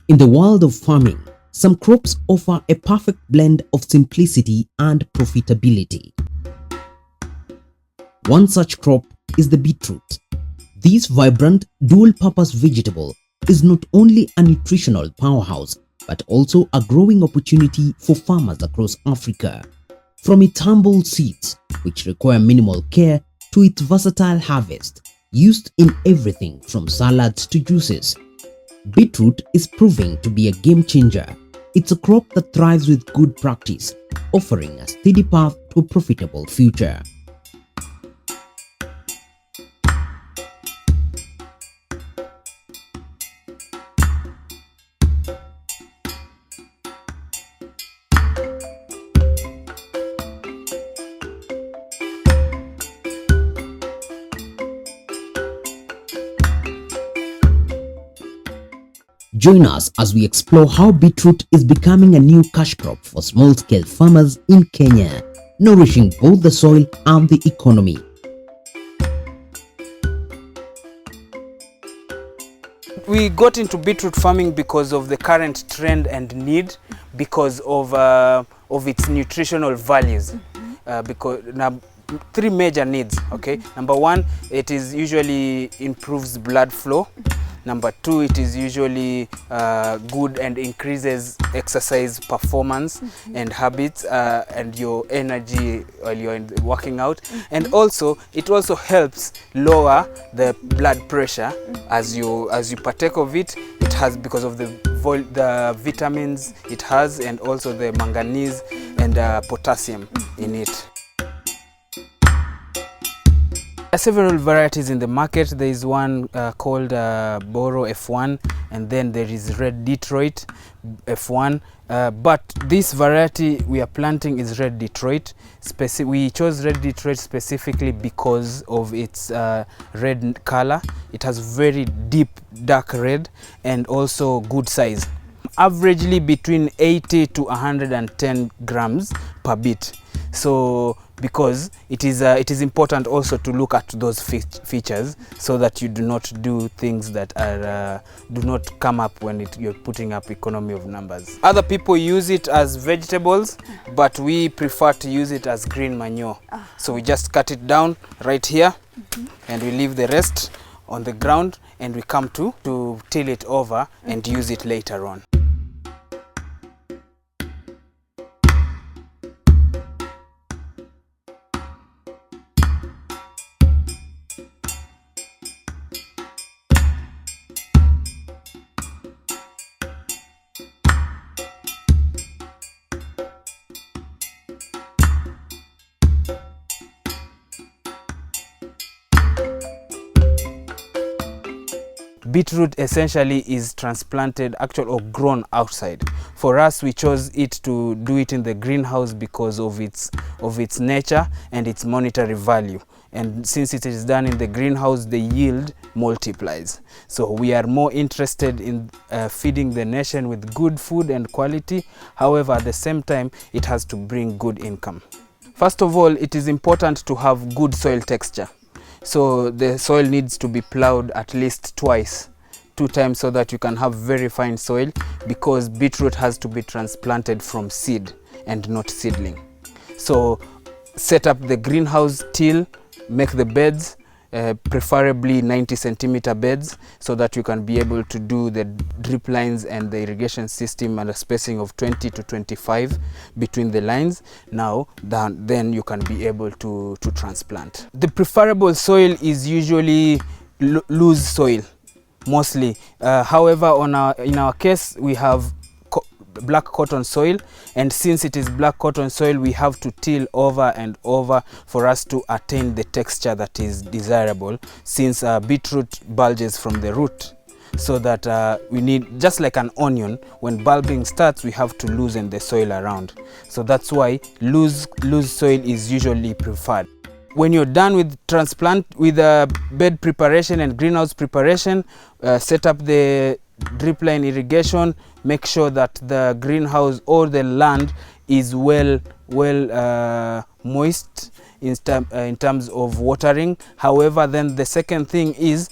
In the world of farming, some crops offer a perfect blend of simplicity and profitability. One such crop is the beetroot. This vibrant, dual-purpose vegetable is not only a nutritional powerhouse but also a growing opportunity for farmers across Africa. From its humble seeds, which require minimal care, to its versatile harvest, used in everything from salads to juices, beetroot is proving to be a game changer. It's a crop that thrives with good practice, offering a steady path to a profitable future. Join us as we explore how beetroot is becoming a new cash crop for small-scale farmers in Kenya, nourishing both the soil and the economy. We got into beetroot farming because of the current trend and need, because of its nutritional values. Because now, three major needs. Okay, number one, it is usually improves blood flow. Number two, it is usually good and increases exercise performance and habits and your energy while you're working out. And also, it also helps lower the blood pressure as you partake of it. It has, because of the vitamins it has, and also the manganese and potassium in it. There are several varieties in the market. There is one called Boro F1, and then there is Red Detroit F1. But this variety we are planting is Red Detroit. We chose Red Detroit specifically because of its red color. It has very deep dark red and also good size. Averagely between 80 to 110 grams per bit. So because it is important also to look at those features so that you do not do things that are do not come up when you're putting up economy of numbers. Other people use it as vegetables, but we prefer to use it as green manure. So we just cut it down right here, and we leave the rest on the ground, and we come to till it over and use it later on. Beetroot essentially is transplanted or grown outside. For us, we chose it to do it in the greenhouse because of its nature and its monetary value. And since it is done in the greenhouse, the yield multiplies. So we are more interested in feeding the nation with good food and quality. However, at the same time, it has to bring good income. First of all, it is important to have good soil texture. So the soil needs to be plowed at least two times, so that you can have very fine soil, because beetroot has to be transplanted from seed and not seedling. So set up the greenhouse till, make the beds, preferably 90-centimeter beds, so that you can be able to do the drip lines and the irrigation system at a spacing of 20 to 25 between the lines. Now then you can be able to transplant. The preferable soil is usually loose soil mostly. However, in our case, we have black cotton soil, and since it is black cotton soil, we have to till over and over for us to attain the texture that is desirable, since beetroot bulges from the root. So that we need, just like an onion, when bulbing starts, we have to loosen the soil around. So that's why loose soil is usually preferred. When you're done with bed preparation and greenhouse preparation, set up the drip line irrigation. Make sure that the greenhouse or the land is well moist in terms of watering. However, then the second thing is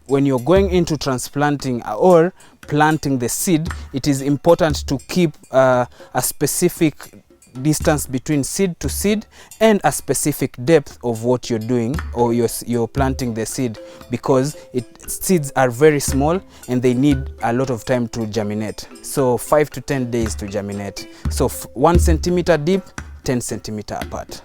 when you're going into transplanting or planting the seed, it is important to keep a specific distance between seed to seed and a specific depth of what you're doing, or you're planting the seed, because seeds are very small and they need a lot of time to germinate. So 5 to 10 days to germinate. So 1 centimeter deep, 10 centimeter apart.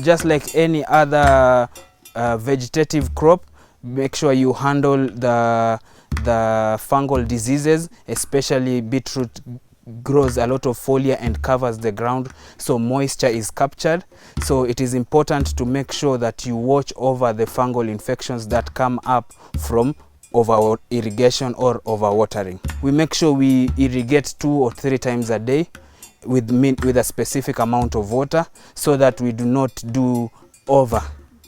Just like any other vegetative crop, make sure you handle the fungal diseases. Especially beetroot grows a lot of foliar and covers the ground, so moisture is captured. So it is important to make sure that you watch over the fungal infections that come up from over irrigation or over watering. We make sure we irrigate 2 or 3 times a day with a specific amount of water, so that we do not do over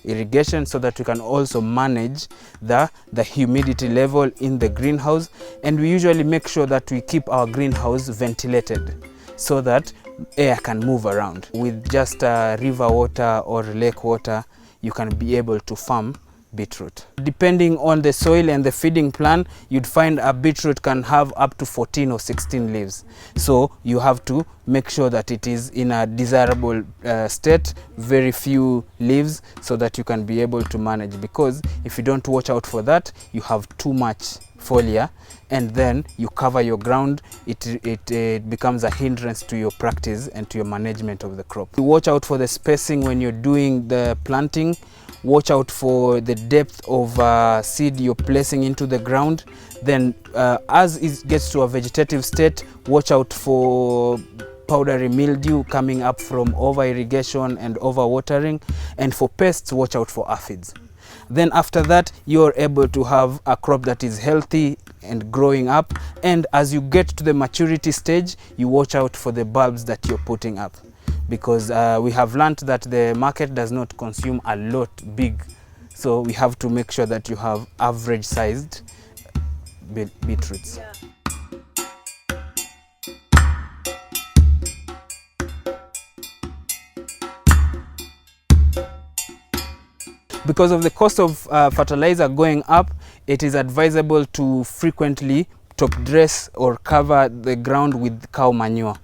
irrigation, so that we can also manage the humidity level in the greenhouse. And we usually make sure that we keep our greenhouse ventilated so that air can move around. With just river water or lake water, you can be able to farm beetroot. Depending on the soil and the feeding plan, you'd find a beetroot can have up to 14 or 16 leaves. So you have to make sure that it is in a desirable state, very few leaves, so that you can be able to manage. Because if you don't watch out for that, you have too much foliar and then you cover your ground, it becomes a hindrance to your practice and to your management of the crop. You watch out for the spacing when you're doing the planting. Watch out for the depth of seed you're placing into the ground. Then as it gets to a vegetative state, watch out for powdery mildew coming up from over irrigation and over watering. And for pests, watch out for aphids. Then after that, you're able to have a crop that is healthy and growing up. And as you get to the maturity stage, you watch out for the bulbs that you're putting up, because we have learned that the market does not consume a lot big. So we have to make sure that you have average sized beetroots. Yeah. Because of the cost of fertilizer going up, it is advisable to frequently top dress or cover the ground with cow manure.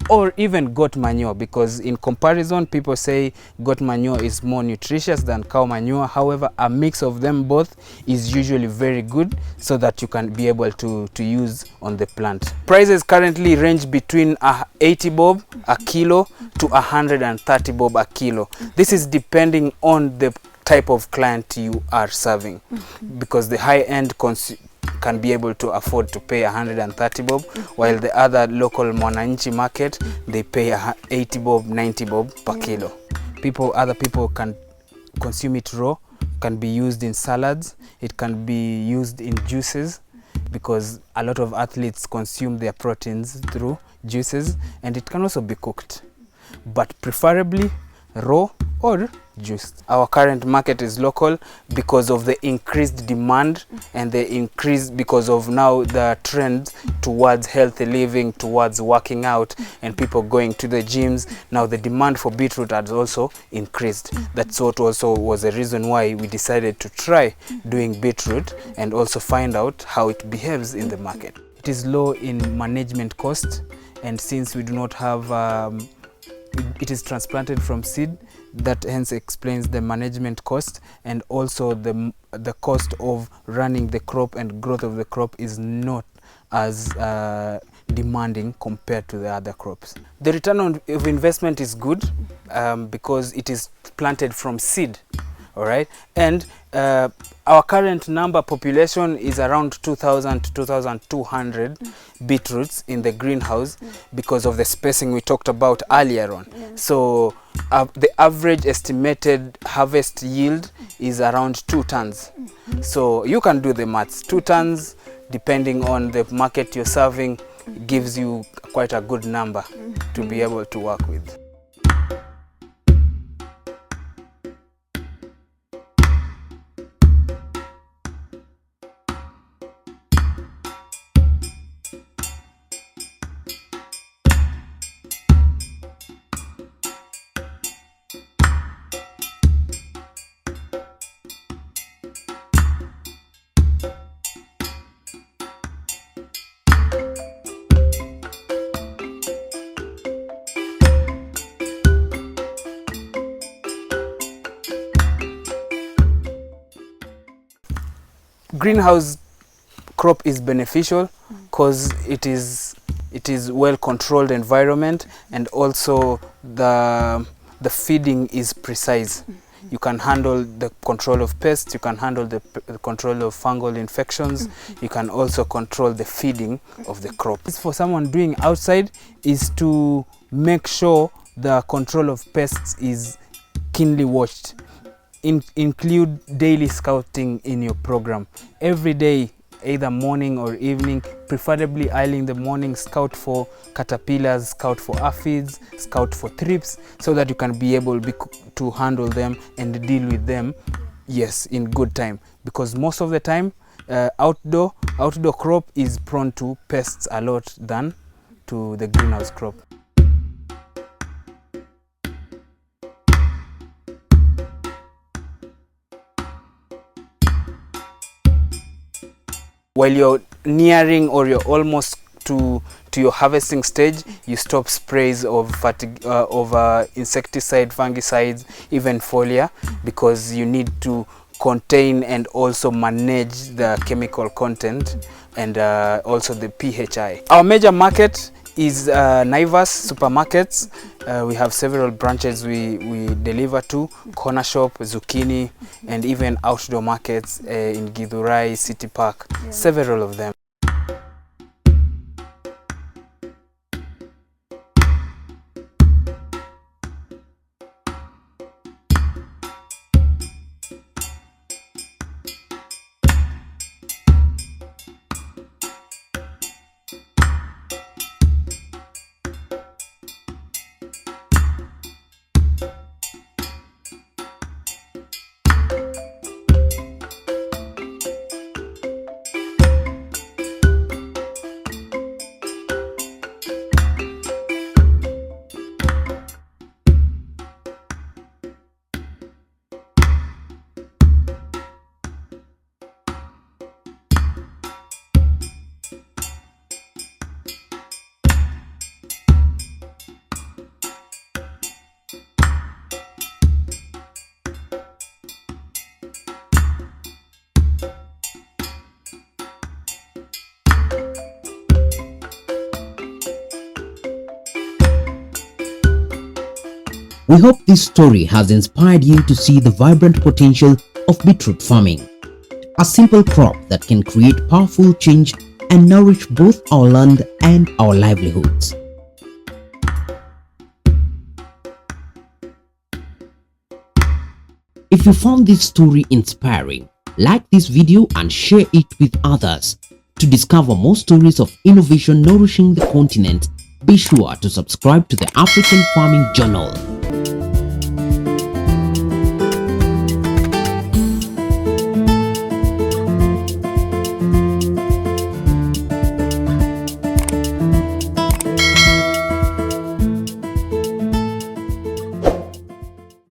Or even goat manure, because in comparison, people say goat manure is more nutritious than cow manure. However, a mix of them both is usually very good, so that you can be able to use on the plant. Prices currently range between 80 bob a kilo to 130 bob a kilo. This is depending on the type of client you are serving, because the high-end can be able to afford to pay 130 bob, while the other local mwananchi market, they pay 80 bob, 90 bob per kilo. Other people can consume it raw, can be used in salads, it can be used in juices, because a lot of athletes consume their proteins through juices, and it can also be cooked, but preferably raw or juiced. Our current market is local because of the increased demand and the increase because of now the trend towards healthy living, towards working out, and people going to the gyms. Now the demand for beetroot has also increased. That's what also was the reason why we decided to try doing beetroot and also find out how it behaves in the market. It is low in management cost, and since we do not have it is transplanted from seed, that hence explains the management cost, and also the cost of running the crop and growth of the crop is not as demanding compared to the other crops. The return of investment is good because it is planted from seed. All right, and our current number population is around 2,000 to 2,200 beetroots in the greenhouse because of the spacing we talked about earlier on. So the average estimated harvest yield is around 2 tons. So you can do the maths. 2 tons, depending on the market you're serving, gives you quite a good number to be able to work with. Greenhouse crop is beneficial because it is well controlled environment, and also the feeding is precise. You can handle the control of pests, you can handle the control of fungal infections, you can also control the feeding of the crop. For someone doing outside is to make sure the control of pests is keenly watched. Include daily scouting in your program. Every day, either morning or evening, preferably early in the morning, scout for caterpillars, scout for aphids, scout for thrips, so that you can be able to handle them and deal with them, yes, in good time. Because most of the time, outdoor crop is prone to pests a lot than to the greenhouse crop. While you're nearing or you're almost to your harvesting stage, you stop sprays of insecticide, fungicides, even foliar, because you need to contain and also manage the chemical content and also the PHI. Our major market is Naivas supermarkets. We have several branches we deliver to, corner shop, zucchini, and even outdoor markets in Githurai, City Park, several of them. We hope this story has inspired you to see the vibrant potential of beetroot farming, a simple crop that can create powerful change and nourish both our land and our livelihoods. If you found this story inspiring, like this video and share it with others. To discover more stories of innovation nourishing the continent, be sure to subscribe to the African Farming Journal.